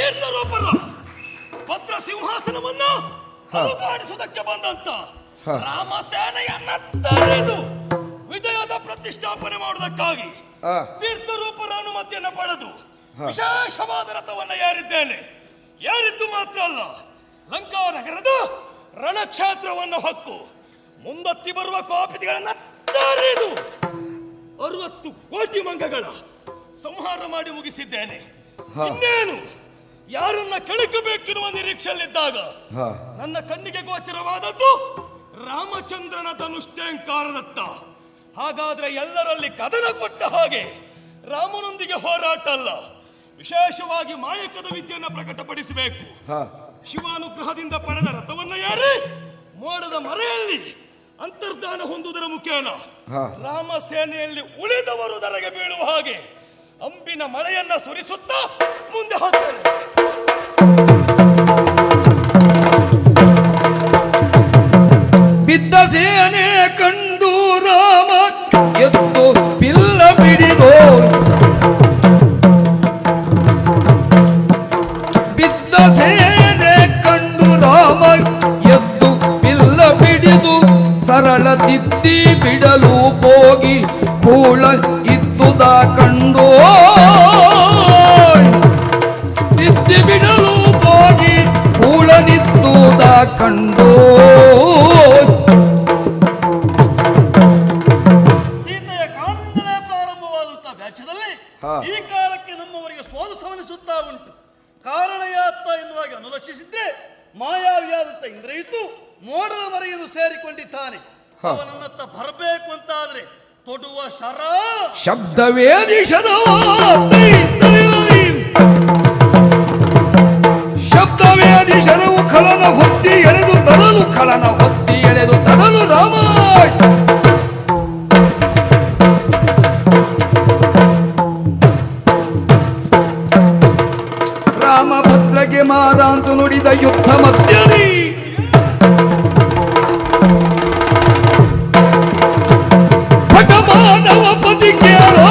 ತೀರ್ಥರೂಪರ ಭದ್ರ ಸಿಂಹಾಸನವನ್ನು ಅಲುಗಾಡಿಸುವುದಕ್ಕೆ ಬಂದಂತ ರಾಮ ಸೇನೆಯನ್ನ ತಡೆದು ವಿಜಯದ ಪ್ರತಿಷ್ಠಾಪನೆ ಮಾಡುವುದಕ್ಕಾಗಿ ತೀರ್ಥರೂಪರ ಅನುಮತಿಯನ್ನು ಪಡೆದು ವಿಶೇಷವಾದ ರಥವನ್ನು ಏರಿದ್ದೇನೆ. ಏರಿದ್ದು ಮಾತ್ರ ಅಲ್ಲ, ಲಂಕಾ ನಗರದ ರಣಕ್ಷೇತ್ರವನ್ನು ಹೊಕ್ಕು ಮುಂದತ್ತಿ ಬರುವ ಕೋಪಿತಿಗಳನ್ನ ತಡೆದು 60 ಕೋಟಿ ಮಂಗಗಳ ಸಂಹಾರ ಮಾಡಿ ಮುಗಿಸಿದ್ದೇನೆ. ಇನ್ನೇನು ಯಾರನ್ನ ಕೆಳಕಬೇಕೆನ್ನುವ ನಿರೀಕ್ಷೆಯಲ್ಲಿದ್ದಾಗ ನನ್ನ ಕಣ್ಣಿಗೆ ಗೋಚರವಾದದ್ದು ರಾಮಚಂದ್ರನ ಧನುಷ್ಠೇಂಕಾರದತ್ತ. ಹಾಗಾದ್ರೆ ಎಲ್ಲರಲ್ಲಿ ಕದನ ಕೊಟ್ಟ ಹಾಗೆ ರಾಮನೊಂದಿಗೆ ಹೋರಾಟ ಅಲ್ಲ, ವಿಶೇಷವಾಗಿ ಮಾಯಕದ ವಿದ್ಯೆಯನ್ನು ಪ್ರಕಟಪಡಿಸಬೇಕು. ಶಿವಾನುಗ್ರಹದಿಂದ ಪಡೆದ ರಥವನ್ನ ಏರಿ ಮೋಡದ ಮರೆಯಲ್ಲಿ ಅಂತರ್ಧಾನ ಹೊಂದುವುದರ ಮುಖೇನ ರಾಮ ಸೇನೆಯಲ್ಲಿ ಉಳಿದವರು ದರಗೆ ಬೀಳುವ ಹಾಗೆ ಅಂಬಿನ ಮಳೆಯನ್ನ ಸುರಿಸುತ್ತಾ ಮುಂದೆ ಹೋಗ್ತಾರೆ. ಬಿದ್ದ ಸೇನೆ ಕಂಡು ರಾಮ ಎದ್ದು ಬಿಲ್ಲ ಬಿಡಿದೋ, ಬಿದ್ದ ಸೇನೆ ಕಂಡು ರಾಮ ಎದ್ದು ಬಿಲ್ಲ ಬಿಡಿದು ಸರಳ ತಿದ್ದಿ ಬಿಡಲು ಹೋಗಿ ಕೂಳ ಇದ್ದುದ ಕಂಡು, ತಿದ್ದಿ ಬಿಡಲು ಹೋಗಿ ಕೂಳನಿದ್ದುದ ಕಂಡು. ಸೀತೆಯ ಕಾರಣದಿಂದಲೇ ಪ್ರಾರಂಭವಾದಂತಹ ವ್ಯಾಖ್ಯದಲ್ಲಿ ಈ ಕಾಲಕ್ಕೆ ನಮ್ಮವರಿಗೆ ಸೋಲು ಸವನಿಸುತ್ತಾ ಉಂಟು. ಕಾರಣ ಯಾತ್ತ ಎನ್ನುವಾಗಿ ಅನುಲಕ್ಷಿಸಿದ್ರೆ ಮಾಯಾವಿಯಾದಂತ ಇಂದ್ರಯಿತು ಮೋಡದ ಮರೆಯನ್ನು ಸೇರಿಕೊಂಡಿದ್ದಾನೆ. ಅವನನ್ನತ್ತ ಬರಬೇಕು ಅಂತಾದ್ರೆ ತೊಡುವ ಶರ ಶಬ್ದವೇದಿ ಶಬ್ದವೇದಿ ಶರವು ಖಲನ ಹೊತ್ತಿ ಎಳೆದು ತರಲು, ಖಲನ ಹೊತ್ತಿ ಎಳೆದು ತರಲು ರಾಮ. ರಾಮಭದ್ರಗೆ ಮಾರಾಂತು ನುಡಿದ ಯುದ್ಧ ಮಧ್ಯದಿ ಮಾನವ ಪತಿ ಕೇಳೋ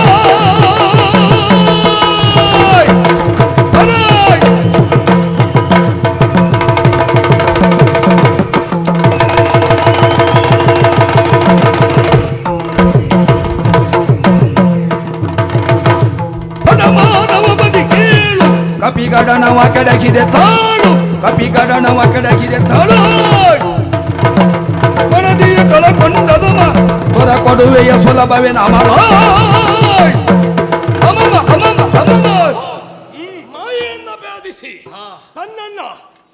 ಮಾನವ ಪತಿ ಕೇಳು, ಕಪಿಗಡನವ ಕೆಡಗಿದೆ ತಾಳು, ಕಪಿಗಡನವ ಕೆಡಗಿದೆ ತಾಳು. ಮನದಿಯ ಕಳಕೊಂಡದಮ ಹೊರ ಕೊಡುವೆಯ ಸುಲಭವೇ ನಮ. ಈ ಮಾಯೆಯನ್ನ ಬ್ಯಾಧಿಸಿ ತನ್ನನ್ನ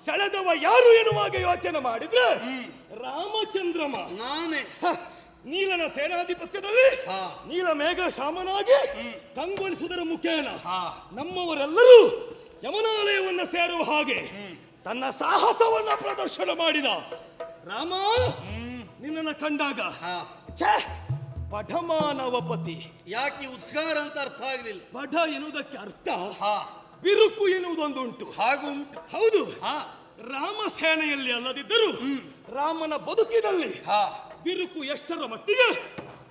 ಸೆಳೆದವ ಯಾರು ಎನ್ನುವಾಗ ಯೋಚನೆ ಮಾಡಿದ್ರೆ ರಾಮಚಂದ್ರಮ ನಾನೇ. ನೀಲನ ಸೇನಾಧಿಪತ್ಯದಲ್ಲಿ ನೀಲ ಮೇಘ ಶಾಮನಾಗಿ ಕಂಗೊಳಿಸುವುದರ ಮುಖೇನ ನಮ್ಮವರೆಲ್ಲರೂ ಯಮನಾಲಯವನ್ನ ಸೇರುವ ಹಾಗೆ ತನ್ನ ಸಾಹಸವನ್ನ ಪ್ರದರ್ಶನ ಮಾಡಿದ ರಾಮ. ನಿನ್ನನ್ನು ಕಂಡಾಗ ಪಠಮಾನವಪತಿ. ಯಾಕೆ ಉದ್ಗಾರ ಅಂತ ಅರ್ಥ ಆಗಲಿಲ್ಲ? ಪಠ ಎನ್ನುವುದಕ್ಕೆ ಅರ್ಥ ಬಿರುಕು ಎನ್ನುವುದೊಂದುಂಟು. ಹಾಗೂ ಹೌದು, ರಾಮ ಸೇನೆಯಲ್ಲಿ ಅಲ್ಲದಿದ್ದರೂ ರಾಮನ ಬದುಕಿನಲ್ಲಿ ಬಿರುಕು ಎಷ್ಟರ ಮಟ್ಟಿಗೆ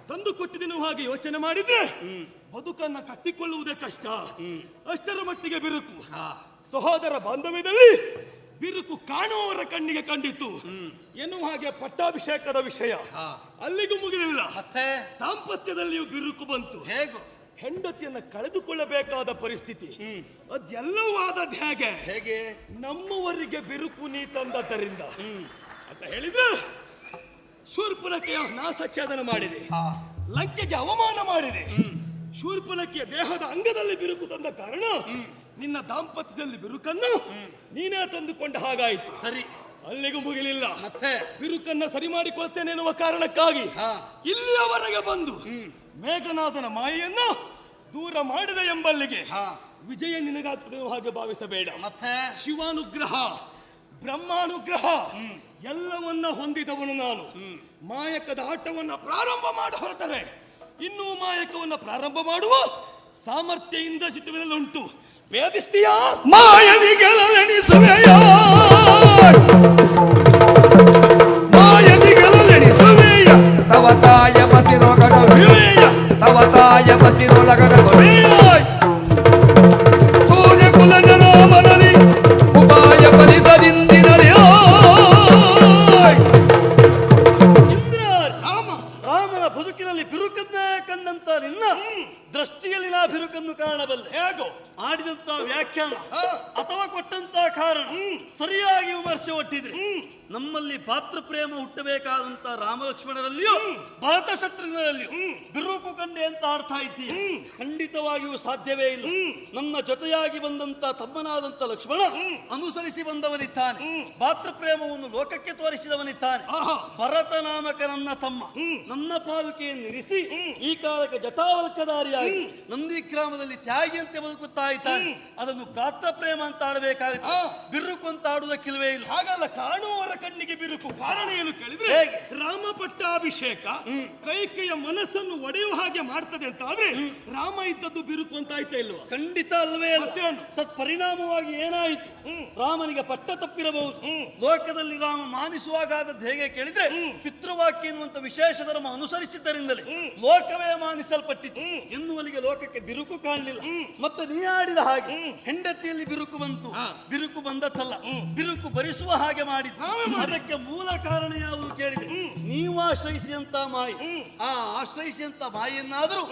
ತಂದು ಕೊಟ್ಟಿದ್ದೇನೆ ಹಾಗೆ ಯೋಚನೆ ಮಾಡಿದ್ರೆ ಬದುಕನ್ನ ಕಟ್ಟಿಕೊಳ್ಳುವುದೇ ಕಷ್ಟ. ಅಷ್ಟರ ಮಟ್ಟಿಗೆ ಬಿರುಕು. ಸಹೋದರ ಬಾಂಧವ್ಯದಲ್ಲಿ ಬಿರುಕು ಕಾಣುವವರ ಕಣ್ಣಿಗೆ ಕಂಡಿತು ಎನ್ನುವ ಹಾಗೆ ಪಟ್ಟಾಭಿಷೇಕದ ವಿಷಯ ಅಲ್ಲಿಗೂ ಮುಗಿಲಿಲ್ಲ. ದಾಂಪತ್ಯದಲ್ಲಿಯೂ ಬಿರುಕು ಬಂತು. ಹೇಗೋ ಹೆಂಡತಿಯನ್ನ ಕಳೆದುಕೊಳ್ಳಬೇಕಾದ ಪರಿಸ್ಥಿತಿ. ಅದೆಲ್ಲವೂ ಆದದ್ದು ಹೇಗೆ? ನಮ್ಮವರಿಗೆ ಬಿರುಕು ನೀ ತಂದದ್ದರಿಂದ ಅಂತ ಹೇಳಿದ್ರೆ ಶೂರ್ಪನಖೆಯ ನಾಸಚ್ಛೇದನ ಮಾಡಿದೆ, ಲಂಕೆಗೆ ಅವಮಾನ ಮಾಡಿದೆ. ಶೂರ್ಪನಖೆಯ ದೇಹದ ಅಂಗದಲ್ಲಿ ಬಿರುಕು ತಂದ ಕಾರಣ ನಿನ್ನ ದಾಂಪತ್ಯದಲ್ಲಿ ಬಿರುಕನ್ನು ನೀನೇ ತಂದುಕೊಂಡ ಹಾಗಾಯಿತು. ಸರಿ, ಅಲ್ಲಿಗೂ ಮುಗಿಲಿಲ್ಲ. ಮತ್ತೆ ಬಿರುಕನ್ನ ಸರಿ ಮಾಡಿಕೊಳ್ತೇನೆ ಎನ್ನುವ ಕಾರಣಕ್ಕಾಗಿ ಇಲ್ಲಿಯವರೆಗೆ ಬಂದು ಮೇಘನಾಥನ ಮಾಯೆಯನ್ನ ದೂರ ಮಾಡಿದ ಎಂಬಲ್ಲಿಗೆ ವಿಜಯ ನಿನಗಾಗ್ತದೆ ಹಾಗೆ ಭಾವಿಸಬೇಡ. ಮತ್ತೆ ಶಿವಾನುಗ್ರಹ, ಬ್ರಹ್ಮಾನುಗ್ರಹ ಎಲ್ಲವನ್ನ ಹೊಂದಿದವನು ನಾನು. ಮಾಯಕದ ಆಟವನ್ನ ಪ್ರಾರಂಭ ಮಾಡಿ ಹೊರಟರೆ ಇನ್ನೂ ಮಾಯಕವನ್ನ ಪ್ರಾರಂಭ ಮಾಡುವ ಸಾಮರ್ಥ್ಯ ಇಂದ್ರಜಿತುವಿನಲ್ಲುಂಟು. ಭೇದಿಸ್ತೀಯಾ? ಮಾಯದಿಗಳೆಣಿಸುವೆಯ ಮಾಯದಿಗಳೆಣಿಸುವೆಯ ತವ ತಾಯ ಬಸಿರೊಗಡ ವಿವೇಯ, ತವ ತಾಯ ಬಸಿರೊಳಗಡ ವಿವೇಯ. ಸೂರ್ಯ ಕುಲಜನ ಮನಲಿ ಆಡಿದಂತ ವ್ಯಾಖ್ಯಾನ ಅಥವಾ ಕೊಟ್ಟಂತ ಕಾರಣ ಸರಿಯಾಗಿ ವಿಮರ್ಶೆ ಒಟ್ಟಿದ್ರೆ ನಮ್ಮಲ್ಲಿ ಪಾತ್ರ ಪ್ರೇಮ ಹುಟ್ಟಬೇಕಾದಂತ ರಾಮಲಕ್ಷ್ಮಣರಲ್ಲಿಯೂ ಭರತ ಶತ್ರುಘ್ನರಲ್ಲಿಯೂ ಬಿರುಕು ಕಂಡೆ ಅಂತ ಅರ್ಥ ಐತಿ ಖಂಡಿತವಾಗಿಯೂ ಸಾಧ್ಯವೇ ಇಲ್ಲ. ನನ್ನ ಜೊತೆಯಾಗಿ ಬಂದಂತ ತಮ್ಮನಾದಂತ ಲಕ್ಷ್ಮಣ ಅನುಸರಿಸಿ ಬಂದವನಿದ್ದಾನೆ, ಪಾತ್ರ ಪ್ರೇಮವನ್ನು ಲೋಕಕ್ಕೆ ತೋರಿಸಿದವನಿದ್ದಾನೆ. ಭರತ ನಾಮಕ ನನ್ನ ತಮ್ಮ ನನ್ನ ಪಾದುಕೆಯನ್ನಿರಿಸಿ ಈ ಕಾಲಕ್ಕೆ ಜಟಾವಲ್ಕಧಾರಿಯಾಗಿ ನಂದಿಗ್ರಾಮದಲ್ಲಿ ತ್ಯಾಗಿಯಂತೆ ಬದುಕುತ್ತಾ ಇದ್ದಾನೆ. ಅದನ್ನು ಪಾತ್ರ ಪ್ರೇಮ ಅಂತ ಆಡಬೇಕಾಗುತ್ತೆ, ಬಿರುಕು ಅಂತ ಆಡುವುದಕ್ಕಿಲ್ವೇ ಇಲ್ಲ. ಹಾಗಲ್ಲ, ಕಾಣುವವರ ಕಣ್ಣಿಗೆ ಬಿರುಕು. ಕಾರಣ ಏನು ಕೇಳಿದ್ರೆ ಹೇಗೆ? ರಾಮ ಪಟ್ಟಾಭಿಷೇಕ ಕೈಕೆಯ ಮನಸ್ಸನ್ನು ಒಡೆಯುವ ಹಾಗೆ ಮಾಡ್ತದೆ ಅಂತ ಆದ್ರೆ ರಾಮ ಇದ್ದದ್ದು ಬಿರುಕು ಅಂತ ಆಯ್ತಾ ಇಲ್ವಾ? ಖಂಡಿತ ಅಲ್ವೇ ಅಲ್ಲ. ಮತ್ತೇನು? ತತ್ಪರಿಣಾಮವಾಗಿ ಏನಾಯಿತು? ರಾಮನಿಗೆ ಪಟ್ಟ ತಪ್ಪಿರಬಹುದು. ಲೋಕದಲ್ಲಿ ರಾಮ ಮಾನಿಸುವಾಗ ಆದದ್ದು ಹೇಗೆ ಕೇಳಿದ್ರೆ ಪಿತೃವಾಕ್ಯ ಎನ್ನುವಂತ ವಿಶೇಷ ಧರ್ಮ ಅನುಸರಿಸಿದ್ದರಿಂದಲೇ ಲೋಕವೇ ಮಾನಿಸಲ್ಪಟ್ಟಿತು ಎನ್ನುವಲ್ಲಿಗೆ ಲೋಕಕ್ಕೆ ಬಿರುಕು ಕಾಣಲಿಲ್ಲ. ಮತ್ತೆ ನೀ ಆಡಿದ ಹಾಗೆ ಹೆಂಡತಿಯಲ್ಲಿ ಬಿರುಕು ಬಂತು, ಬಿರುಕು ಬಂದತ್ತಲ್ಲ, ಬಿರುಕು ಭರಿಸುವ ಹಾಗೆ ಮಾಡಿದ್ದು. ಅದಕ್ಕೆ ಮೂಲ ಕಾರಣ ಯಾವುದು ಕೇಳಿದ್ರೆ ನೀವು ಆಶ್ರಯಿಸಿದಂತ ಮಾಯಿ. ಆ ಆಶ್ರಯಿಸಿದಂತ ಮಾಯನ್ನಾದರೂ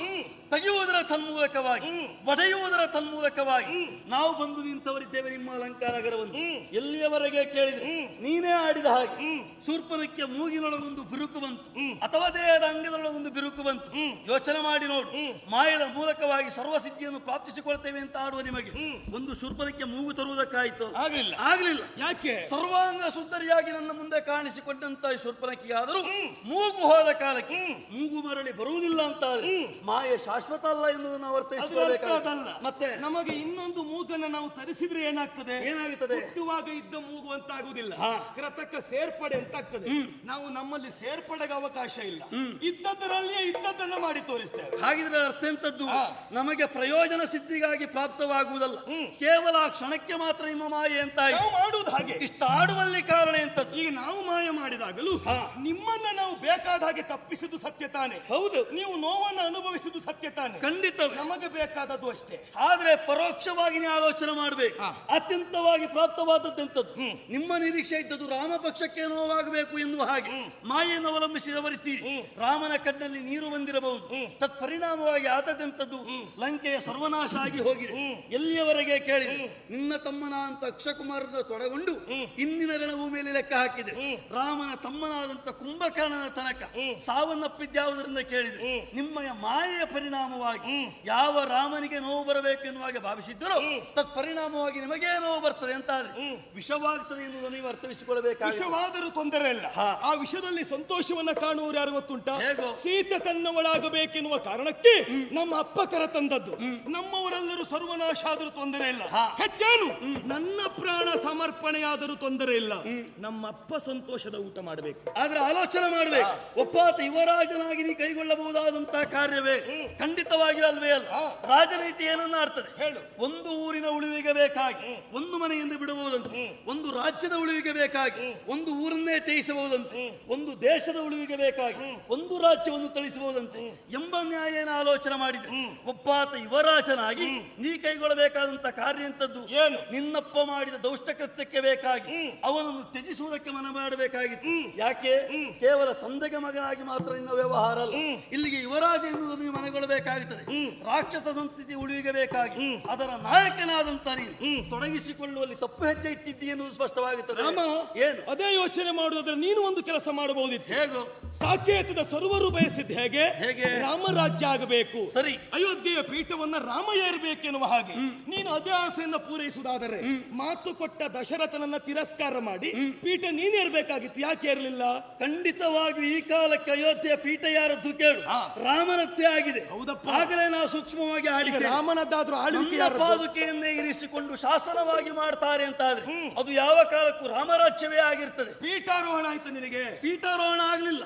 ತೆಗೆಯುವುದರ ತನ್ಮೂಲಕವಾಗಿ, ಒಡೆಯುವುದರ ತನ್ಮೂಲಕವಾಗಿ ನಾವು ಬಂದು ನಿಂತವರಿದ್ದೇವೆ ನಿಮ್ಮ ಅಲಂಕಾರಗರವನ್ನು. ಎಲ್ಲಿಯವರೆಗೆ ಕೇಳಿದ್ರೆ ನೀನೇ ಆಡಿದ ಹಾಗೆ ಶೂರ್ಪನಕ್ಕೆ ಮೂಗಿನೊಳಗೊಂದು ಬಿರುಕು ಬಂತು ಅಥವಾ ದೇಹದ ಅಂಗದೊಳಗೊಂದು ಬಿರುಕು ಬಂತು. ಯೋಚನೆ ಮಾಡಿ ನೋಡು, ಮಾಯದ ಮೂಲಕವಾಗಿ ಸರ್ವಸಿದ್ಧಿಯನ್ನು ಪ್ರಾಪ್ತಿಸಿಕೊಳ್ತೇವೆ ಅಂತ ಆಡುವ ನಿಮಗೆ ಒಂದು ಶೂರ್ಪನಕ್ಕೆ ಮೂಗು ತರುವುದಕ್ಕಾಯ್ತು? ಆಗ್ಲಿಲ್ಲ. ಯಾಕೆ? ಸರ್ವಾಂಗ ಸುಂದರಿಯಾಗಿ ನನ್ನ ಮುಂದೆ ಕಾಣಿಸಿಕೊಂಡಂತ ಶೂರ್ಪನಕ್ಕೆ ಆದರೂ ಮೂಗು ಹೋದ ಕಾಲಕ್ಕೆ ಮೂಗು ಮರಳಿ ಬರುವುದಿಲ್ಲ ಅಂತ ಆದ್ರೆ ಮಾಯೆ ಶಾಶ್ವತ ಅಲ್ಲ ಎನ್ನುವುದನ್ನು ಅರ್ಥೈಸಿಕೊಳ್ಳಬೇಕಾಗಿಲ್ಲ. ಮತ್ತೆ ನಮಗೆ ಇನ್ನೊಂದು ಮೂಗನ್ನು ನಾವು ತರಿಸಿದ್ರೆ ಏನಾಗ್ತದೆ? ಹುಟ್ಟುವಾಗ ಇದ್ದ ಮೂಗು ಅಂತ ಆಗುದಿಲ್ಲ, ಕೃತಕ ಸೇರ್ಪಡೆ ಅಂತ ಆಗ್ತದೆ. ನಾವು ನಮ್ಮಲ್ಲಿ ಸೇರ್ಪಡೆಗೆ ಅವಕಾಶ ಇಲ್ಲ, ಇದ್ದದರಲ್ಲಿಯೇ ಇದ್ದದ್ದನ್ನ ಮಾಡಿ ತೋರಿಸ್ತೇವೆ. ಹಾಗಿದ್ರೆ ಅರ್ಥ ಎಂತದ್ದು? ನಮಗೆ ಪ್ರಯೋಜನ ಸಿದ್ಧಿಗಾಗಿ ಪ್ರಾಪ್ತವಾಗುವುದಲ್ಲ, ಕೇವಲ ಆ ಕ್ಷಣಕ್ಕೆ ಮಾತ್ರ ನಿಮ್ಮ ಮಾಯೆ ಅಂತ ಮಾಡುವುದು. ಹಾಗೆ ಇಷ್ಟ ಆಡುವಲ್ಲಿ ಕಾರಣ ಎಂತದ್ದು? ಈಗ ನಾವು ಮಾಯ ಮಾಡಿದಾಗಲೂ ನಿಮ್ಮನ್ನ ನಾವು ಬೇಕಾದ ಹಾಗೆ ತಪ್ಪಿಸುದು ಸತ್ಯ ತಾನೆ? ಹೌದು. ನೀವು ನೋವನ್ನು ಅನುಭವಿಸುದು ಸತ್ಯ ತಾನೆ? ಖಂಡಿತ. ನಮಗೆ ಬೇಕಾದದ್ದು ಅಷ್ಟೇ. ಆದ್ರೆ ಪರೋಕ್ಷವಾಗಿ ನೀವು ಆಲೋಚನೆ ಮಾಡಬೇಕು. ಅತ್ಯಂತವಾಗಿ ಪ್ರಾಪ್ತವಾದದ್ದೆಂತದ್ದು? ನಿಮ್ಮ ನಿರೀಕ್ಷೆ ಇದ್ದದ್ದು ರಾಮ ಪಕ್ಷಕ್ಕೆ ನೋವಾಗಬೇಕು ಎನ್ನುವ ಹಾಗೆ ಮಾಯೆಯನ್ನು ಅವಲಂಬಿಸಿದವರಿದ್ದೀರಿ. ರಾಮನ ಕಣ್ಣಲ್ಲಿ ನೀರು ಬಂದಿರಬಹುದು, ತತ್ಪರಿಣಾಮವಾಗಿ ಆದದ್ದೆಂತದ್ದು? ಲಂಕೆಯ ಸರ್ವನಾಶ ಆಗಿ ಹೋಗಿದೆ. ಎಲ್ಲಿಯವರೆಗೆ ಕೇಳಿದೆ ನಿನ್ನ ತಮ್ಮನ ಅಂತ ಅಕ್ಷಕುಮಾರನ ತೊಡಗೊಂಡು ಇಂದಿನ ರಣಭೂಮಿಯಲ್ಲಿ ಲೆಕ್ಕ ಹಾಕಿದೆ. ರಾಮನ ತಮ್ಮನಾದಂತ ಕುಂಭಕರ್ಣನ ತನಕ ಸಾವನ್ನಪ್ಪಿದ್ಯಾವುದರಿಂದ ಕೇಳಿದ್ರೆ ನಿಮ್ಮಯ ಮಾಯೆಯ ಪರಿಣಾಮವಾಗಿ ಯಾವ ರಾಮನಿಗೆ ನೋವು ಬರಬೇಕು ಎನ್ನುವಾಗ ಭಾವಿಸಿದ್ದರೂ ತತ್ಪರಿಣಾಮವಾಗಿ ನಿಮಗೆ ನೋವು ಬರ್ತದೆ ಅಂತ ವಿಷವಾಗ್ತದೆ ಎನ್ನುವುದನ್ನು ನೀವು ಅರ್ಥವಿಸಿಕೊಳ್ಳಬೇಕಾಗಿದೆ. ವಿಷವಾದರೂ ತೊಂದರೆ ಇಲ್ಲ. ಆ ವಿಷಯದಲ್ಲಿ ಸಂತೋಷವನ್ನ ಕಾಣುವವರು ಯಾರು ಗೊತ್ತುಂಟ? ಸೀತೆ ತನ್ನವಳಾಗಬೇಕೆನ್ನುವ ಕಾರಣಕ್ಕೆ ನಮ್ಮ ಅಪ್ಪ ಕರ ತಂದದ್ದು. ನಮ್ಮವರೆಲ್ಲರೂ ಸರ್ವನಾಶ ಆದರೂ ತೊಂದರೆ ಇಲ್ಲ, ಹೆಚ್ಚೇನು ನನ್ನ ಪ್ರಾಣ ಸಮರ್ಪಣೆಯಾದರೂ ತೊಂದರೆ ಇಲ್ಲ. ನಮ್ಮಪ್ಪ ಸಂತೋಷದ ಊಟ ಮಾಡಬೇಕು. ಆದ್ರೆ ಆಲೋಚನೆ ಮಾಡಬೇಕು, ಒಪ್ಪಾತ ಯುವರಾಜನಾಗಿ ನೀ ಕೈಗೊಳ್ಳಬಹುದಾದಂತಹ ಕಾರ್ಯವೇ? ಖಂಡಿತವಾಗಿಯೂ ಅಲ್ವೇ ಅಲ್ಲ. ರಾಜನೀತಿ ಏನನ್ನ ಆಡ್ತದೆ ಹೇಳು? ಒಂದು ಊರಿನ ಉಳಿವಿಗೆ ಬೇಕಾಗಿ ಒಂದು ಮನೆಯಿಂದ ಬಿಡಬಹುದಂತೆ, ಒಂದು ರಾಜ್ಯದ ಉಳಿವಿಗೆ ಬೇಕಾಗಿ ಒಂದು ಊರನ್ನೇ ತ್ಯಜಿಸಬಹುದಂತೆ, ಒಂದು ದೇಶದ ಉಳಿವಿಗೆ ಬೇಕಾಗಿ ಒಂದು ರಾಜ್ಯವನ್ನು ತಳಿಸಬಹುದಂತೆ ಎಂಬ ನ್ಯಾಯನ ಆಲೋಚನೆ ಮಾಡಿದ್ರೆ ಒಪ್ಪಾತ ಯುವರಾಜನಾಗಿ ನೀ ಕೈಗೊಳ್ಳಬೇಕಾದಂತ ಕಾರ್ಯ ಎಂತದ್ದು? ಏನು? ನಿನ್ನಪ್ಪ ಮಾಡಿದ ದೌಷ್ಟ ಕೃತ್ಯಕ್ಕೆ ಬೇಕಾಗಿ ಅವನನ್ನು ತ್ಯಜಿಸುವುದಕ್ಕೆ ಮನ ಮಾಡಬೇಕಾಗಿತ್ತು. ಯಾಕೆ? ಕೇವಲ ತಂದೆಗೆ ಮಗನಾಗಿ ಮಾತ್ರ ನಿನ್ನ ವ್ಯವಹಾರ ಅಲ್ಲ, ಇಲ್ಲಿಗೆ ಯುವರಾಜ ಎನ್ನುವುದನ್ನು ನೀವು ಮನಗೊಳ್ಳಬೇಕಾಗುತ್ತದೆ. ರಾಕ್ಷಸ ಸಂಸ್ಕೃತಿ ಉಳಿವಿಗೆ ಬೇಕಾಗಿ ಅದರ ನಾಯಕನಾದಂತ ನೀನು ತೊಡಗಿಸಿಕೊಳ್ಳುವಲ್ಲಿ ತಪ್ಪು ಹೆಜ್ಜೆ ಇಟ್ಟಿದ್ದಿ ಎನ್ನುವುದು ಸ್ಪಷ್ಟವಾಗುತ್ತದೆ. ಏನು? ಅದೇ ಯೋಚನೆ ಮಾಡುವುದಾದ್ರೆ ನೀನು ಒಂದು ಕೆಲಸ ಮಾಡಬಹುದಿತ್ತು. ಹೇಗೋ? ಸಾಕೇತದ ಸರ್ವರು ಬಯಸಿದ್ದ ಹೇಗೆ ರಾಮರಾಜ್ಯ ಆಗಬೇಕು, ಸರಿ, ಅಯೋಧ್ಯೆಯ ಪೀಠವನ್ನ ರಾಮ ಏರಬೇಕೆನ್ನುವ ಹಾಗೆ ನೀನು ಅದೇ ಆಸೆಯನ್ನ ಪೂರೈಸುವುದಾದರೆ ಮಾತು ಕೊಟ್ಟ ದಶರಥನನ್ನ ತಿರಸ್ಕಾರ ಮಾಡಿ ಪೀಠ ನೀನೇರ್ಬೇಕಾಗಿತ್ತು. ಯಾಕೆ ಇರಲಿಲ್ಲ? ಖಂಡಿತವಾಗಿ ಈ ಕಾಲಕ್ಕೆ ಅಯೋಧ್ಯೆಯ ಪೀಠ ಯಾರದ್ದು ಕೇಳು? ರಾಮನದ್ದೇ ಆಗಿದೆ. ಹೌದಪ್ಪ. ಆಗಲೇ ನಾವು ಸೂಕ್ಷ್ಮವಾಗಿ ಆಡಿದ್ದೇವೆ. ರಾಮನದ್ದಾದ್ರೂ ಆಳ್ವಿಕೆ ಪಾದುಕೆಯನ್ನೇ ಇರಿಸಿಕೊಂಡು ಶಾಸನವಾಗಿ ಮಾಡ್ತಾರೆ ಅಂತ ಆದ್ರೆ ಅದು ಯಾವ ಕಾಲಕ್ಕೂ ರಾಮರಾಜ್ಯವೇ ಆಗಿರ್ತದೆ. ಪೀಠಾರೋಹಣ ಆಯ್ತು ನಿನಗೆ? ಪೀಠಾರೋಹಣ ಆಗ್ಲಿಲ್ಲ.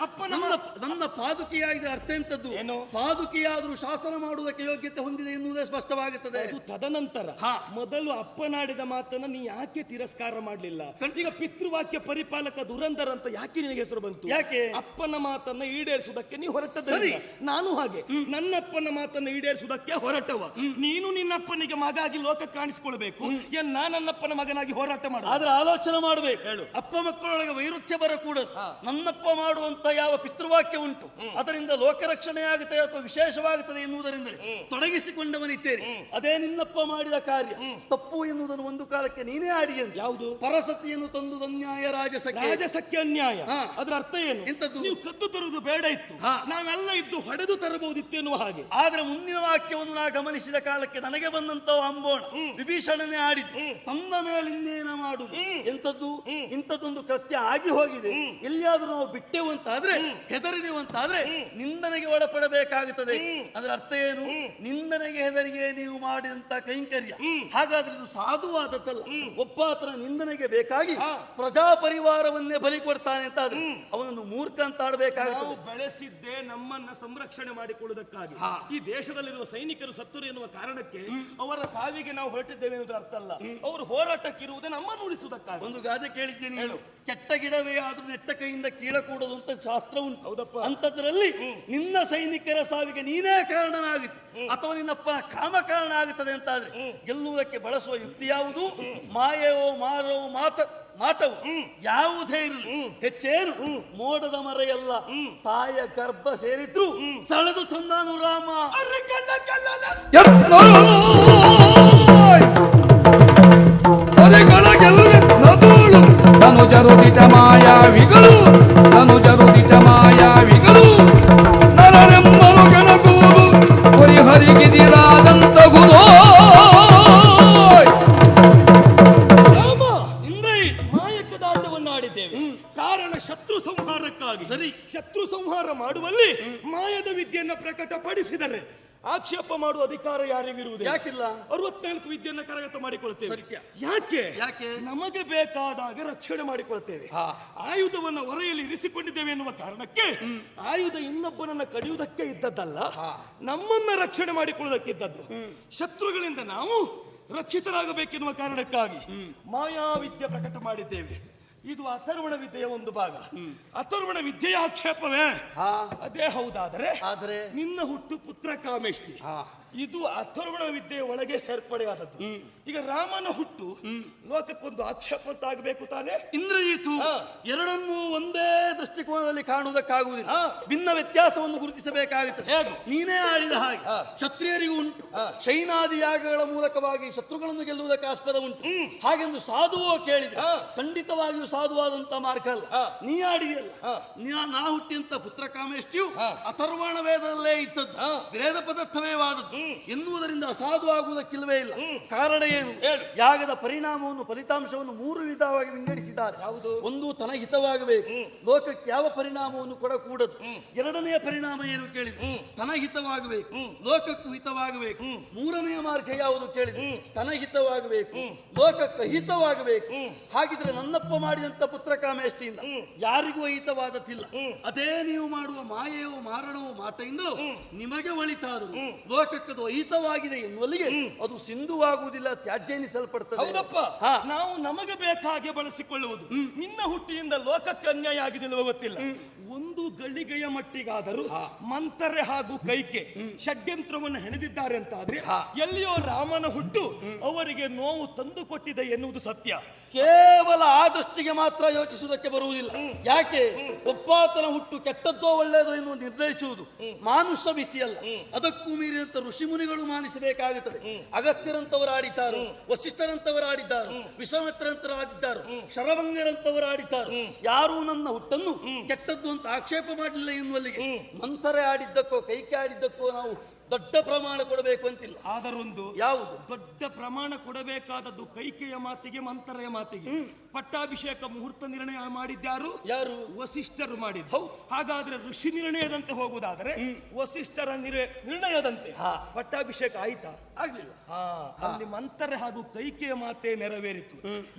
ನನ್ನ ಪಾದುಕೆಯಾಗಿದೆ. ಅರ್ಥ ಎಂತದ್ದು? ಪಾದುಕೆಯಾದ್ರೂ ಶಾಸನ ಮಾಡುವುದಕ್ಕೆ ಯೋಗ್ಯತೆ ಹೊಂದಿದೆ ಎನ್ನುವುದೇ ಸ್ಪಷ್ಟವಾಗುತ್ತದೆ. ತದನಂತರ ಮೊದಲು ಅಪ್ಪನಾಡಿದ ಮಾತನ್ನ ನೀ ಯಾಕೆ ತಿರಸ್ಕಾರ ಮಾಡಲಿಲ್ಲ? ಈಗ ಪಿತೃವಾಕ್ಯ ಪರಿಪಾಲಕ ದುರಂಧರ ಅಂತ ಯಾಕೆ ನಿನಗೆ ಹೆಸರು ಬಂತು? ಯಾಕೆ? ಅಪ್ಪನ ಮಾತನ್ನ ಈಡೇರಿಸುವುದಕ್ಕೆ ನೀವು ಹೊರಟದ್ದ. ನಾನು ಹಾಗೆ ನನ್ನಪ್ಪನ ಮಾತನ್ನ ಈಡೇರಿಸುವುದಕ್ಕೆ ಹೊರಟವ. ನೀನು ನಿನ್ನಪ್ಪನಿಗೆ ಮಗಾಗಿ ಲೋಕ ಕಾಣಿಸಿಕೊಳ್ಬೇಕು. ಮಾಡಬೇಕು ನಾನನ್ನಪ್ಪನ ಮಗನಾಗಿ ಹೋರಾಟ ಮಾಡ. ಆದ್ರೆ ಆಲೋಚನೆ ಮಾಡಬೇಕು. ಅಪ್ಪ ಮಕ್ಕಳೊಳಗೆ ವೈರುಧ್ಯ ಬರಕೂಡದು. ನನ್ನಪ್ಪ ಮಾಡುವಂತ ಯಾವ ಪಿತೃವಾಕ್ಯ ಉಂಟು ಅದರಿಂದ ಲೋಕರಕ್ಷಣೆ ಆಗುತ್ತೆ ಅಥವಾ ವಿಶೇಷವಾಗುತ್ತದೆ ಎನ್ನುವುದರಿಂದಲೇ ತೊಡಗಿಸಿಕೊಂಡವನಿದ್ದೇನೆ. ಅದೇ ನಿನ್ನಪ್ಪ ಮಾಡಿದ ಕಾರ್ಯ ತಪ್ಪು ಎನ್ನುವುದನ್ನು ಒಂದು ಕಾಲಕ್ಕೆ ನೀನೇ ಆಡಿಯಂತೆ. ಯಾವುದು? ಪರಸತಿಯನ್ನು ತಂದು ಅನ್ಯಾಯ ರಾಜಸಖ್ಯ ಅನ್ಯಾಯ. ಅದರ ಅರ್ಥ ಏನು? ಎಂತದ್ದು? ನೀವು ಕದ್ದು ತರುವುದು ಬೇಡ ಇತ್ತು, ನಾವೆಲ್ಲ ಇದ್ದು ಹೊಡೆದು ತರಬಹುದಿತ್ತು ಎನ್ನುವ ಹಾಗೆ. ಆದ್ರೆ ಮುಂದಿನ ವಾಕ್ಯವನ್ನು ನಾ ಗಮನಿಸಿದ ಕಾಲಕ್ಕೆ ನನಗೆ ಬಂದಂತ ಅಂಬೋಣ ವಿಭೀಷಣನೇ ಆಡಿದ್ದು. ತಂದ ಮೇಲೆ ಇನ್ನೇನ ಮಾಡುದು? ಎಂತದ್ದು? ಇಂಥದ್ದೊಂದು ಕೃತ್ಯ ಆಗಿ ಹೋಗಿದೆ, ಎಲ್ಲಿಯಾದ್ರೂ ನಾವು ಬಿಟ್ಟೆವು ಅಂತಾದ್ರೆ ಹೆದರಿದೆವು ಅಂತಾದ್ರೆ ನಿಂದನೆಗೆ ಒಳಪಡಬೇಕಾಗುತ್ತದೆ. ಅದರ ಅರ್ಥ ಏನು? ನಿಂದನೆಗೆ ಹೆದರಿಗೆ ನೀವು ಮಾಡಿದಂತ ಕೈಂಕರ್ಯ ಹಾಗಾದ್ರೆ ಇದು ಸಾಧುವಾದದ್ದಲ್ಲ. ಒಬ್ಬ ಆತನ ನಿಂದನೆಗೆ ಬೇಕಾಗಿ ಪ್ರಜಾ ಪರಿವಾರವನ್ನೇ ಬಲಿ ಕೊಡ್ತಾನೆ ಅಂತ ಆದ್ರೆ ಅವನನ್ನು ಮೂರ್ಖ ಅಂತ ಆಡಬೇಕಾಗುತ್ತದೆ. ಬೆಳೆಸಿದ್ದೆ ನಮ್ಮನ್ನ ಸಂರಕ್ಷಣೆ ಮಾಡಿಕೊಳ್ಳುವುದಕ್ಕಾಗಿ. ಈ ದೇಶದಲ್ಲಿರುವ ಸೈನಿಕರು ಸತ್ತರು ಎನ್ನುವ ಕಾರಣಕ್ಕೆ ಅವರ ಸಾವಿಗೆ ನಾವು ಹೊರಟಿದ್ದೇವೆ ಎನ್ನುವುದರ ಅರ್ಥ ಅಲ್ಲ. ಅವರು ಹೋರಾಟಕ್ಕಿರುವುದೇ ನಮ್ಮನ್ನು ಉಳಿಸುವುದಕ್ಕಾಗಿ. ಒಂದು ಗಾದೆ ಕೇಳಿದ್ದೇನೆ, ಕೆಟ್ಟ ಗಿಡವೇ ಆದ್ರೂ ನೆಟ್ಟ ಕೈಯಿಂದ ಕೀಳಕೂಡದು ಅಂತ ಶಾಸ್ತ್ರ ಉಂಟು. ಹೌದಪ್ಪ. ಅಂತದ್ರಲ್ಲಿ ನಿನ್ನ ಸೈನಿಕರ ಸಾವಿಗೆ ನೀನೇ ಕಾರಣನಾಗಿತ್ತು ಅಥವಾ ನಿನ್ನಪ್ಪ ಕಾಮ ಕಾರಣ ಆಗುತ್ತದೆ ಅಂತಾದ್ರೆ ಗೆಲ್ಲುವುದಕ್ಕೆ ಬಳಸುವ ಯುಕ್ತಿ ಯಾವುದು? ಮಾಯವೋ ಮಾರವೋ ಮಾಟವು ಯಾವುದೇ ಇರಲಿ ಹೆಚ್ಚೇನು ಮೋಡದ ಮರೆಯಲ್ಲ, ತಾಯ ಗರ್ಭ ಸೇರಿದ್ರು ಸಳೆದು ತಂದಾನು ರಾಮ. ಧನುಜರುದಿಟ ಮಾಯಾವಿಗಳು, ಧನುಜರುದಿಟ ಮಾಯಾವಿಗಳು, ನರರೆಂಬನು ಕೆಣಕುವುದು ಹರಿಗಿದಿರಾದಂತಗುದೋ. ಮಾಯಕದಾಟವನ್ನು ಆಡಿದ್ದೇವೆ, ಕಾರಣ ಶತ್ರು ಸಂಹಾರಕ್ಕಾಗಿ. ಸರಿ, ಶತ್ರು ಸಂಹಾರ ಮಾಡುವಲ್ಲಿ ಮಾಯದ ವಿದ್ಯೆಯನ್ನು ಪ್ರಕಟಪಡಿಸಿದರೆ ಆಕ್ಷೇಪ ಮಾಡುವ ಅಧಿಕಾರ ಯಾರಿಗಿರುವುದು? ಯಾಕಿಲ್ಲ? 64 ವಿದ್ಯೆಯನ್ನು ಕರಗತ ಮಾಡಿಕೊಳ್ತೇವೆ. ಯಾಕೆ? ನಮಗೆ ಬೇಕಾದಾಗ ರಕ್ಷಣೆ ಮಾಡಿಕೊಳ್ತೇವೆ. ಆಯುಧವನ್ನು ಹೊರೆಯಲ್ಲಿ ಇರಿಸಿಕೊಂಡಿದ್ದೇವೆ ಎನ್ನುವ ಕಾರಣಕ್ಕೆ ಆಯುಧ ಇನ್ನೊಬ್ಬನನ್ನ ಕಡಿಯುವುದಕ್ಕೆ ಇದ್ದದ್ದಲ್ಲ, ನಮ್ಮನ್ನ ರಕ್ಷಣೆ ಮಾಡಿಕೊಳ್ಳುವುದಕ್ಕಿದ್ದದ್ದು. ಶತ್ರುಗಳಿಂದ ನಾವು ರಕ್ಷಿತರಾಗಬೇಕೆನ್ನುವ ಕಾರಣಕ್ಕಾಗಿ ಮಾಯಾವಿದ್ಯೆ ಪ್ರಕಟ ಮಾಡಿದ್ದೇವೆ. ಇದು ಅಥರ್ವಣ ವಿದ್ಯೆಯ ಒಂದು ಭಾಗ. ಅಥರ್ವಣ ವಿದ್ಯೆಯ ಆಕ್ಷೇಪವೇ ಅದೇ ಹೌದಾದರೆ ನಿನ್ನ ಹುಟ್ಟು ಪುತ್ರ ಕಾಮೇಷ್ಟಿ, ಇದು ಅಥರ್ವಣ ವಿದ್ಯೆಯ ಒಳಗೆ ಸೇರ್ಪಡೆಯಾದದ್ದು. ಈಗ ರಾಮನ ಹುಟ್ಟು ಲೋಕಕ್ಕೊಂದು ಆಕ್ಷೇಪ ಅಂತ ಆಗಬೇಕು ತಾನೆ? ಇಂದ್ರಜಿತು ಎರಡನ್ನೂ ಒಂದೇ ದೃಷ್ಟಿಕೋನದಲ್ಲಿ ಕಾಣುವುದಕ್ಕಾಗುವುದಿಲ್ಲ, ಭಿನ್ನ ವ್ಯತ್ಯಾಸವನ್ನು ಗುರುತಿಸಬೇಕಾಗುತ್ತದೆ. ನೀನೇ ಆಡಿದ ಹಾಗೆ ಕ್ಷತ್ರಿಯರಿಗೂ ಉಂಟು, ಶೈನಾದಿ ಯಾಗಗಳ ಮೂಲಕವಾಗಿ ಶತ್ರುಗಳನ್ನು ಗೆಲ್ಲುವುದಕ್ಕೆ ಆಸ್ಪದ ಉಂಟು. ಹಾಗೆಂದು ಸಾಧುವೋ ಕೇಳಿದ್ರೆ ಖಂಡಿತವಾಗಿಯೂ ಸಾಧುವಾದಂತ ಮಾರ್ಗ ಅಲ್ಲ. ನೀ ಆಡಿಯಲ್ಲ, ನಾ ಹುಟ್ಟಿಯಂತ ಪುತ್ರ ಕಾಮೇಷ್ಟಿಯು ಅಥರ್ವಣ ವೇದದಲ್ಲೇ ಇದ್ದದ್ದು, ವೇದ ಪದಾರ್ಥವೇವಾದದ್ದು ಎನ್ನುವುದರಿಂದ ಅಸಾಧು ಆಗುವುದಕ್ಕಿಲ್ಲವೇ ಇಲ್ಲ. ಕಾರಣ ಏನು? ಯಾಗದ ಪರಿಣಾಮವನ್ನು ಫಲಿತಾಂಶವನ್ನು 3 ವಿಧವಾಗಿ ವಿಂಗಡಿಸಿದ್ದಾರೆ. ಒಂದು ತನ ಹಿತವಾಗಬೇಕು, ಲೋಕಕ್ಕೆ ಯಾವ ಪರಿಣಾಮವನ್ನು ಕೊಡಕೂಡದು. ಎರಡನೆಯ ಪರಿಣಾಮ ಏನು ಕೇಳಿದ್ರೆ ತನ ಹಿತವಾಗಬೇಕು, ಲೋಕಕ್ಕೂ ಹಿತವಾಗಬೇಕು. ಮೂರನೆಯ ಮಾರ್ಗ ಯಾವುದು ಕೇಳಿದ್ರೆ ತನ ಹಿತವಾಗಬೇಕು, ಲೋಕಕ್ಕೆ ಹಿತವಾಗಬೇಕು. ಹಾಗಿದ್ರೆ ನನ್ನಪ್ಪ ಮಾಡಿದಂತ ಪುತ್ರ ಕಾಮೇಷ್ಟಿಯಿಂದ ಯಾರಿಗೂ ಹಿತವಾದದ್ದಿಲ್ಲ. ಅದೇ ನೀವು ಮಾಡುವ ಮಾಯೆಯೋ ಮಾರಣವೋ ಮಾಟೆಯಿಂದಲೋ ನಿಮಗೆ ಒಳಿತಾದರು, ಲೋಕಕ್ಕೆ ಅಹಿತವಾಗಿದೆ ಎನ್ನುವಲ್ಲಿಗೆ ಅದು ಸಿಂಧುವಾಗುವುದಿಲ್ಲ, ತ್ಯಾಜ್ಯ ಎನಿಸಲ್ಪಡ್ತದೆ. ಹೌದಪ್ಪ, ನಾವು ನಮಗೆ ಬೇಕಾಗೆ ಬಳಸಿಕೊಳ್ಳುವುದು. ನಿನ್ನ ಹುಟ್ಟಿಯಿಂದ ಲೋಕಕ್ಕೆ ಅನ್ಯಾಯ ಆಗಿದೆಯೋ ಗೊತ್ತಿಲ್ಲ. ಒಂದು ಗಳಿಗೆಯ ಮಟ್ಟಿಗಾದರೂ ಮಂತರೆ ಹಾಗೂ ಕೈಕೆ ಷಡ್ಯಂತ್ರವನ್ನು ಹೆಣೆದಿದ್ದಾರೆ ಅಂತಾದ್ರೆ ಎಲ್ಲಿಯೋ ರಾಮನ ಹುಟ್ಟು ಅವರಿಗೆ ನೋವು ತಂದು ಕೊಟ್ಟಿದೆ ಎನ್ನುವುದು ಸತ್ಯ. ಕೇವಲ ಆ ದೃಷ್ಟಿಗೆ ಮಾತ್ರ ಯೋಚಿಸುವುದಕ್ಕೆ ಬರುವುದಿಲ್ಲ. ಯಾಕೆ? ಒಬ್ಬಾತನ ಹುಟ್ಟು ಕೆಟ್ಟದ್ದೋ ಒಳ್ಳೆಯದೋ ಎನ್ನುವ ನಿರ್ಧರಿಸುವುದು ಮಾನುಷ ಮಿತಿಯಲ್ಲ. ಅದಕ್ಕೂ ಮೀರಿದಂತ ಋಷಿಮುನಿಗಳು ಮಾನಿಸಬೇಕಾಗುತ್ತದೆ. ಅಗಸ್ತ್ಯರಂತವರು ಆಡಿದ್ದಾರು, ವಸಿಷ್ಠರಂತವರು ಆಡಿದ್ದಾರು, ವಿಶ್ವಾಮಿತ್ರರಂತವರು ಆಡಿದ್ದಾರು, ಶರಭಂಗರಂತವರು ಆಡಿದ್ದಾರು. ಯಾರೂ ನನ್ನ ಹುಟ್ಟನ್ನು ಕೆಟ್ಟದ್ದು ಅಂತ ಆಕ್ಷೇಪ ಮಾಡಲಿಲ್ಲ ಎನ್ನುವಲ್ಲಿಗೆ ಮಂಥರೆ ಆಡಿದ್ದಕ್ಕೋ ಕೈಕೆ ಆಡಿದ್ದಕ್ಕೋ ನಾವು ದೊಡ್ಡ ಪ್ರಮಾಣ ಕೊಡಬೇಕು ಅಂತಿಲ್ಲ. ಆದರೊಂದು ಯಾವುದು ದೊಡ್ಡ ಪ್ರಮಾಣ ಕೊಡಬೇಕಾದದ್ದು ಕೈಕೆಯ ಮಾತಿಗೆ ಮಂಥರೆಯ ಮಾತಿಗೆ. ಪಟ್ಟಾಭಿಷೇಕ ಮುಹೂರ್ತ ನಿರ್ಣಯ ಮಾಡಿದ್ಯಾರು? ಯಾರು? ವಸಿಷ್ಠರು ಮಾಡಿದ್ದು. ಹಾಗಾದ್ರೆ ಋಷಿ ನಿರ್ಣಯದಂತೆ ಹೋಗುವುದಾದರೆ ವಸಿಷ್ಠರ ನಿರ್ಣಯದಂತೆ ಪಟ್ಟಾಭಿಷೇಕ ಆಯ್ತಾ? ಆಗ್ಲಿಲ್ಲ. ಅಲ್ಲಿ ಮಂಥರೆ ಹಾಗೂ ಕೈಕೆಯ ಮಾತೇ ನೆರವೇರಿತು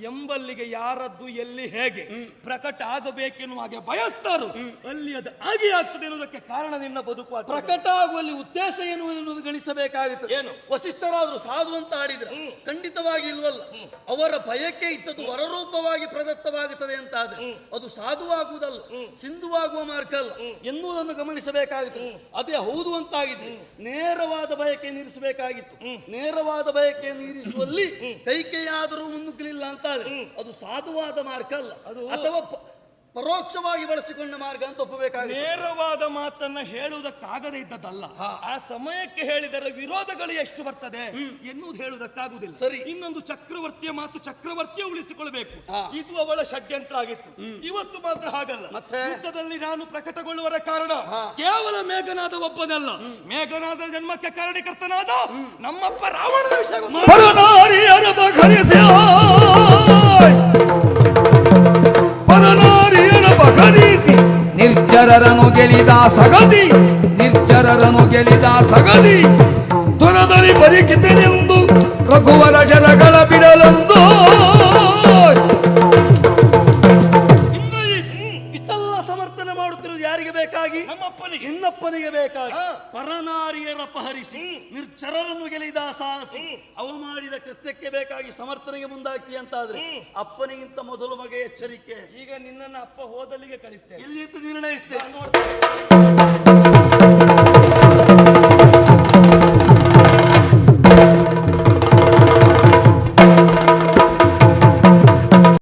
ಎಂಬಲ್ಲಿಗೆ ಯಾರದ್ದು ಎಲ್ಲಿ ಹೇಗೆ ಪ್ರಕಟ ಆಗಬೇಕೆನ್ನುವ ಹಾಗೆ ಬಯಸ್ತಾರು ಅಲ್ಲಿ ಅದು ಹಾಗೆ ಆಗ್ತದೆ ಎನ್ನುವುದಕ್ಕೆ ಕಾರಣ ನಿನ್ನ ಬದುಕು. ಪ್ರಕಟ ಆಗುವಲ್ಲಿ ಉದ್ದೇಶ ಏನು ಏನು ಎನ್ನುವುದು ಗಣಿಸಬೇಕಾಗುತ್ತದೆ. ಏನು? ವಸಿಷ್ಠರಾದ್ರು ಸಾಧು ಅಂತ ಆಡಿದ್ರೆ ಖಂಡಿತವಾಗಿ ಇಲ್ವಲ್ಲ. ಅವರ ಭಯಕ್ಕೆ ಇದ್ದದ್ದು ವರರೂಪವಾಗಿ ಪ್ರದತ್ತವಾಗುತ್ತದೆ ಅಂತ ಆದ್ರೆ ಅದು ಸಾಧುವಾಗುವುದಲ್ಲ, ಸಿಂಧುವಾಗುವ ಮಾರ್ಗ ಅಲ್ಲ ಎನ್ನುವುದನ್ನು ಗಮನಿಸಬೇಕಾಗುತ್ತದೆ. ಅದೇ ಹೌದು ಅಂತಾಗಿದ್ರೆ ನೇರವಾದ ಬಯಕೆ ನೀರಿಸಬೇಕಾಗಿತ್ತು. ನೇರವಾದ ಬಯಕೆಯನ್ನು ಇರಿಸುವಲ್ಲಿ ಕೈಕೆಯಾದರೂ ಮುನ್ನುಗ್ಗಲಿಲ್ಲ ಅಂತ ಆದ್ರೆ ಅದು ಸಾಧುವಾದ ಮಾರ್ಗ ಅಲ್ಲ, ಅಥವಾ ಪರೋಕ್ಷವಾಗಿ ಬಳಸಿಕೊಂಡ ಮಾರ್ಗ ಅಂತ ಒಪ್ಪಬೇಕಾಗಿದೆ. ನೇರವಾದ ಮಾತನ್ನ ಹೇಳುವುದಕ್ಕಾಗದೇ ಇದ್ದದ್ದಲ್ಲ, ಆ ಸಮಯಕ್ಕೆ ಹೇಳಿದರೆ ವಿರೋಧಗಳು ಎಷ್ಟು ಬರ್ತದೆ ಎನ್ನುವುದು ಹೇಳುವುದಕ್ಕಾಗುವುದಿಲ್ಲ. ಸರಿ. ಇನ್ನೊಂದು ಚಕ್ರವರ್ತಿಯ ಮಾತು ಚಕ್ರವರ್ತಿಯೇ ಉಳಿಸಿಕೊಳ್ಬೇಕು, ಇದು ಅವಳ ಷಡ್ಯಂತ್ರ ಆಗಿತ್ತು. ಇವತ್ತು ಮಾತ್ರ ಹಾಗಲ್ಲ. ಮತ್ತೆ ಯುದ್ಧದಲ್ಲಿ ನಾನು ಪ್ರಕಟಗೊಳ್ಳುವರ ಕಾರಣ ಕೇವಲ ಮೇಘನಾದ ಒಬ್ಬನಲ್ಲ, ಮೇಘನಾದ ಜನ್ಮಕ್ಕೆ ಕಾರಣಕರ್ತನಾದ ನಮ್ಮಪ್ಪ ರಾವಣನ ವಿಷಯ ಪರನಾರಿಯರ ಬಗರಿಸಿ ಪರನಾರಿಯರ ಬಗರಿಸಿ ನಿರ್ಜರರನು ಗೆಲಿದ ಸಗದಿ, ನಿರ್ಜರರನು ಗೆಲಿದ ಸಗದಿ ದುರದಲ್ಲಿ ಬದುಕಿದೆನೆಂದು ರಘುವರ ಜನಗಳ ಬಿಡಲೆಂದು. ಇಷ್ಟೆಲ್ಲ ಸಮರ್ಥನೆ ಮಾಡುತ್ತಿರುವುದು ಯಾರಿಗೆ ಬೇಕಾಗಿ? ನಮ್ಮಪ್ಪನಿಗೆ, ಇನ್ನಪ್ಪನಿಗೆ ಬೇಕಾಗಿ. ಪರನಾರಿಯರ ಅಪಹರಿಸಿ ನಿರ್ಜರರನ್ನು ಗೆಲಿದ ಸಾಹಸಿ ಅವ ಮಾಡಿದ ಕೃತ್ಯಕ್ಕೆ ಬೇಕಾಗಿ ಸಮರ್ಥನೆಗೆ ಮುಂದಾಗ್ತಿ ಅಂತಾದ್ರೆ ಅಪ್ಪನಿಗಿಂತ ಮೊದಲು ಮಗ ಎಚ್ಚರಿಕೆ. ಈಗ ನಿನ್ನನ್ನು ಅಪ್ಪ ಹೋದಲ್ಲಿಗೆ ಕಳಿಸ್ತೇನೆ, ಇಲ್ಲಿ ನಿರ್ಣಯಿಸ್ತೇನೆ.